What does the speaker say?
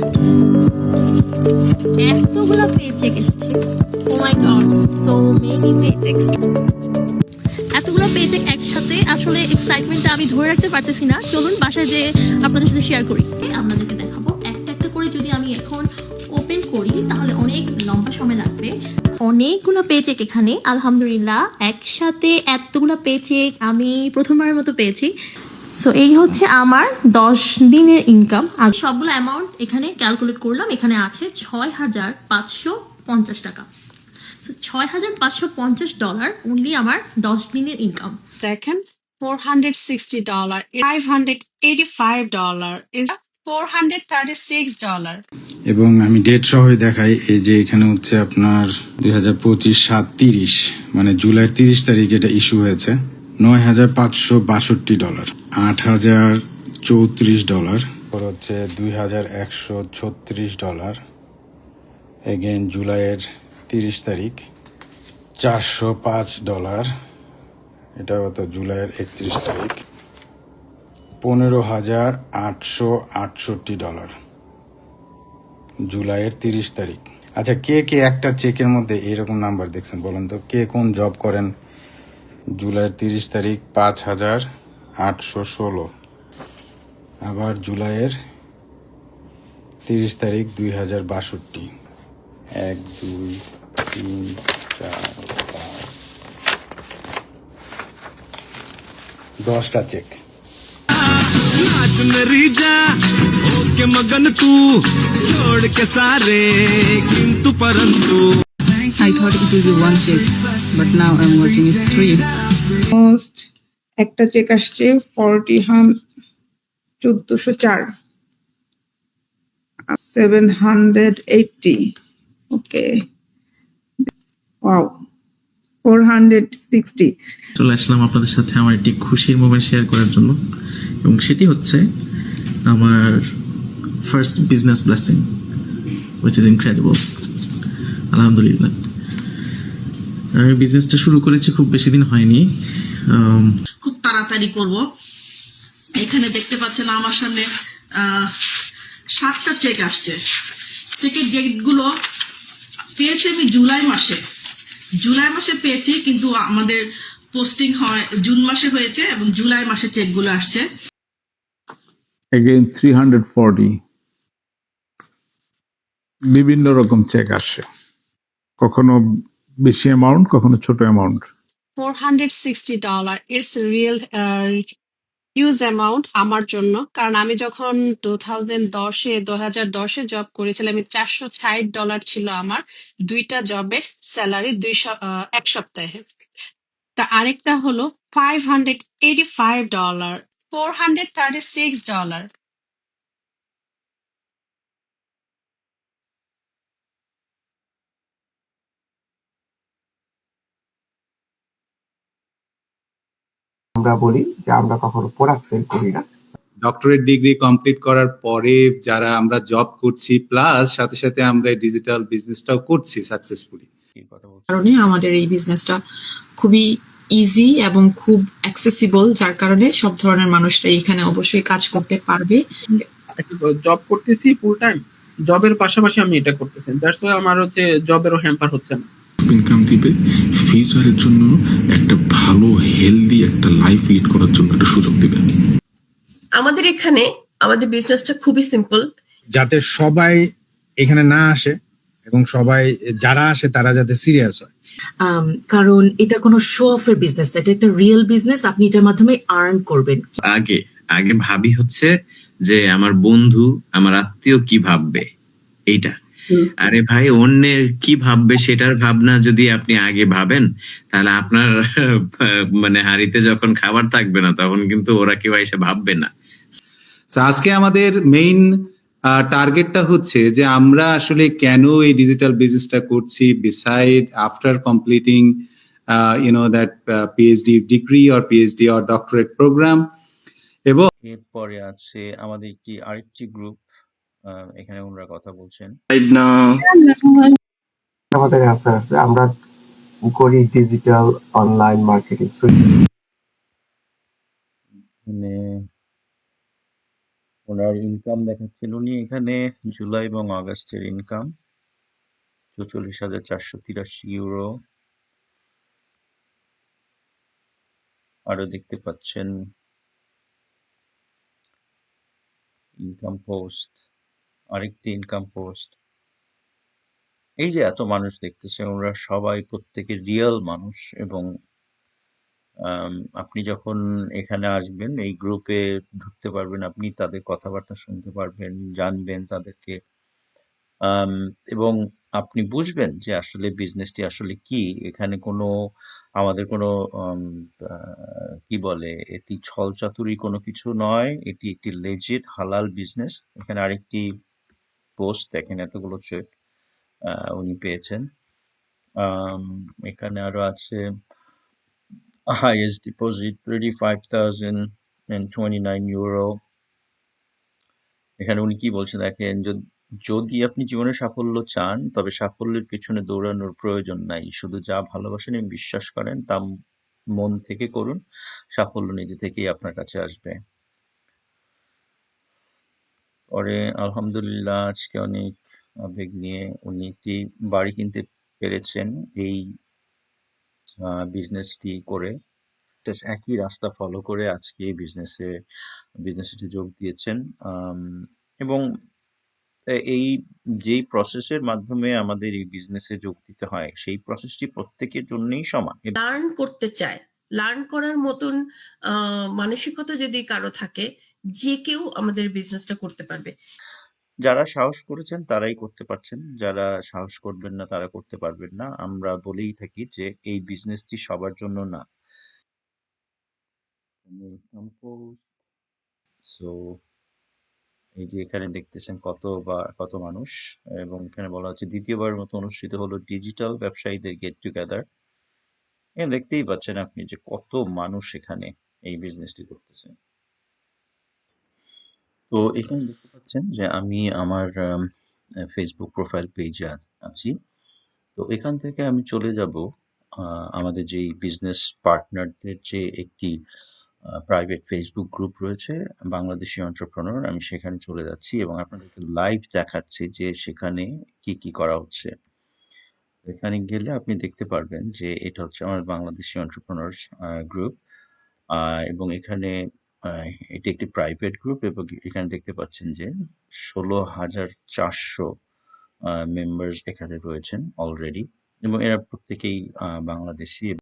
God, এতগুলো paycheque এসেছে। ও মাই god, so many পেচেক্স। এতগুলো পেচেক একসাথে, আসলে এক্সাইটমেন্টটা আমি ধরে রাখতে পারতেছি না। চলুন বাসায় যে আপনাদের সাথে শেয়ার করি। আপনাদেরকে দেখাবো একটা একটা করে। যদি আমি এখন ওপেন করি তাহলে অনেক লম্বা সময় লাগবে। অনেকগুলো পেচেক এখানে, আলহামদুলিল্লাহ একসাথে এতগুলো পেচেক আমি প্রথমবারের মতো পেয়েছি। সো এই হচ্ছে আমার 10 দিনের ইনকাম। আর সবগুলো অ্যামাউন্ট এখানে ক্যালকুলেট করলাম। এখানে আছে 6,550 টাকা। সো $6,550 অনলি আমার 10 দিনের ইনকাম। Second, $460. $585 is $436. এবং আমি ডেট সহই দেখাই। এই যে এখানে হচ্ছে আপনার 2025 7/30, মানে জুলাইয়ের 30 তারিখ এটা ইস্যু হয়েছে। $9,562, $8,034, হচ্ছে $2,136। এগেন জুলাইয়ের 30 তারিখ $405। এটা হতো জুলাইয়ের 31 তারিখ $15,868 জুলাইয়ের 30 তারিখ। আচ্ছা, কে কে একটা চেকের মধ্যে এইরকম নাম্বার দেখছেন বলেন তো? কে কোন জব করেন? জুলাইয়ের 30 তারিখ 5,816। আবার জুলাইয়ের 30 তারিখ 2,062। 1 2 3 4 5 10টা চেক। आज मेरी जा ओके मगन तू छोड़ के सारे किंतु परंतु I thought it would be one check, but now I'm watching it's three. Most একটা চেক আসছে 1404 780. ওকে, ওয়াও, 460. চলে আসলাম আপনাদের সাথে আমার একটি খুশির মোমেন্ট শেয়ার করার জন্য, এবং সেটি হচ্ছে আমার first business blessing, which is incredible. আলহামদুলিল্লাহ। আমি বিজনেসটা শুরু করেছি, খুব বেশি দিন হয়নি। খুব তাড়াতাড়ি করব। এখানে দেখতে পাচ্ছেন আমার সামনে 7টা চেক আসছে। চেকের ডেটগুলো পেয়েছি আমি জুলাই মাসে পেয়েছি, কিন্তু আমাদের পোস্টিং হয় জুন মাসে হয়েছে এবং জুলাই মাসে চেকগুলো আসছে। Again 340 বিভিন্ন রকম চেক আসে, কখনো বেশি অ্যামাউন্ট, কখনো ছোট amount. $460. It's a real huge amount আমার জন্য, কারণ আমি যখন 2010-এ জব করেছিলাম, আমি $460 ছিল আমার 2টা জবের স্যালারি 1 সপ্তাহে। তা আরেকটা হলো $585, $436. আমরা বলি যে আমরা কখনো প্রোডাক্ট সেল করি না। ডক্টরেট ডিগ্রি কমপ্লিট করার পরে যারা আমরা জব করছি, প্লাস সাথে সাথে আমরা ডিজিটাল বিজনেসটাও করছি সাকসেসফুলি। কারণে আমাদের এই বিজনেসটা খুবই ইজি এবং খুব অ্যাক্সেসিবল, যার কারণে সব ধরনের মানুষরা এখানে অবশ্যই কাজ করতে পারবে। জব করতেছি ফুল টাইম, জবের পাশাপাশি আমি এটা করতেছি, দ্যাটস ওয়াই আমার হচ্ছে জবেরও হ্যাম্পার হচ্ছে না। ইনকাম দিবে, ফিউচারের জন্য একটা ভালো হেলদি একটা লাইফ লিড করার জন্য একটা সুযোগ দিবে। আমাদের এখানে আমাদের বিজনেসটা খুবই সিম্পল, যাতে সবাই এখানে না আসে এবং সবাই যারা আসে তারা যাতে সিরিয়াস হয়। কারণ এটা কোনো শো অফের বিজনেস না, এটা একটা রিয়েল বিজনেস। আপনি এটার মাধ্যমে আর্ন করবেন। আগে ভাবি হচ্ছে যে আমার বন্ধু, আমার আত্মীয় কি ভাববে, এইটা। আরে ভাই, অন্যের কি ভাববে সেটার ভাবনা যদি আপনি আগে ভাবেন, তাহলে আপনার মানে হাড়িতে যখন খাবার থাকবে না, তখন কিন্তু ওরা কেউ এসে ভাববে না। আজকে আমাদের মেইন টার্গেটটা হচ্ছে যে আমরা আসলে কেন এই ডিজিটাল বিজনেসটা করছি, beside after completing that PhD degree or PhD or doctorate program. এবং এরপরে আছে আমাদের আরেকটি গ্রুপ, এখানে ওনারা কথা বলছেন। আমাদের অ্যান্সার আছে, আমরা করি ডিজিটাল অনলাইন মার্কেটিং। ওনার ইনকাম দেখাচ্ছেন, উনি এখানে জুলাই এবং আগস্টের ইনকাম 44,483 ইউরো। আরো দেখতে পাচ্ছেন ইনকাম পোস্ট, আরেকটি ইনকাম পোস্ট। এই যে এত মানুষ দেখতেছে, ওরা সবাই প্রত্যেকে রিয়েল মানুষ, এবং আপনি যখন এখানে আসবেন এই গ্রুপে ঢুকতে পারবেন, আপনি তাদের কথাবার্তা শুনতে পারবেন, জানবেন তাদেরকে, এবং আপনি বুঝবেন যে আসলে বিজনেসটি আসলে কি। এখানে কোনো আমাদের কোনো কি বলে, এটি ছলচাতুরি কোনো কিছু নয়, এটি একটি লেজিট হালাল বিজনেস। এখানে আরেকটি পোস্ট দেখেন, এতগুলো চেক উনি পেয়েছেন। এখানে আরো আছে highest deposit 35,029 ইউরো। এখানে উনি কি বলছেন দেখেন, যদি আপনি জীবনে সাফল্য চান তবে সাফল্যের পেছনে দৌড়ানোর প্রয়োজন নাই, শুধু যা ভালোবাসেন এবং বিশ্বাস করেন তা মন থেকে করুন, সাফল্য নিজে থেকেই আপনার কাছে আসবে। পরে আলহামদুলিল্লাহ আজকে অনেক আবেগ নিয়ে উনি একটি বাড়ি কিনতে পেরেছেন এই বিজনেসটি করে। একই রাস্তা ফলো করে আজকে এই বিজনেসে যোগ দিয়েছেন, এবং এই যেই প্রসেসের মাধ্যমে আমাদের এই বিজনেসে যোগ দিতে হয় সেই প্রসেসটি প্রত্যেকের জন্যই সমান। লার্ন করতে চায়, লার্ন করার মতন মানসিকতা যদি কারো থাকে, যে কেউ আমাদের বিজনেসটা করতে পারবে। যারা সাহস করেছেন তারাই করতে পারছেন, যারা সাহস করবেন না তারা করতে পারবেন না। আমরা বলেই থাকি যে এই বিজনেসটি সবার জন্য না। সো এই যে এখানে দেখতেছেন কত মানুষ, এবং এখানে বলা হচ্ছে দ্বিতীয়বার মতো অনুষ্ঠিত হলো ডিজিটাল ব্যবসায়ীদের গেট টুগেদার। দেখতেই পাচ্ছেন আপনি যে কত মানুষ এখানে এই বিজনেসটি করতেছে। তো এখানে দেখতে পাচ্ছেন যে আমি আমার ফেসবুক প্রোফাইল পেজে আছি। তো এখান থেকে আমি চলে যাব আমাদের যেই বিজনেস পার্টনারদের যে একটি প্রাইভেট ফেসবুক গ্রুপ রয়েছে বাংলাদেশি এন্টারপ্রেনার, আমি সেখানে চলে যাচ্ছি এবং আপনাদেরকে লাইভ দেখাচ্ছি যে সেখানে কি করা হচ্ছে। এখানে গেলে আপনি দেখতে পারবেন যে এটা হচ্ছে আমার বাংলাদেশি এন্টারপ্রেনার্স গ্রুপ, এবং এখানে এটি একটি প্রাইভেট গ্রুপ, এবং এখানে দেখতে পাচ্ছেন যে 16,400 মেম্বার্স এখানে রয়েছেন অলরেডি, এবং এরা প্রত্যেকেই বাংলাদেশি।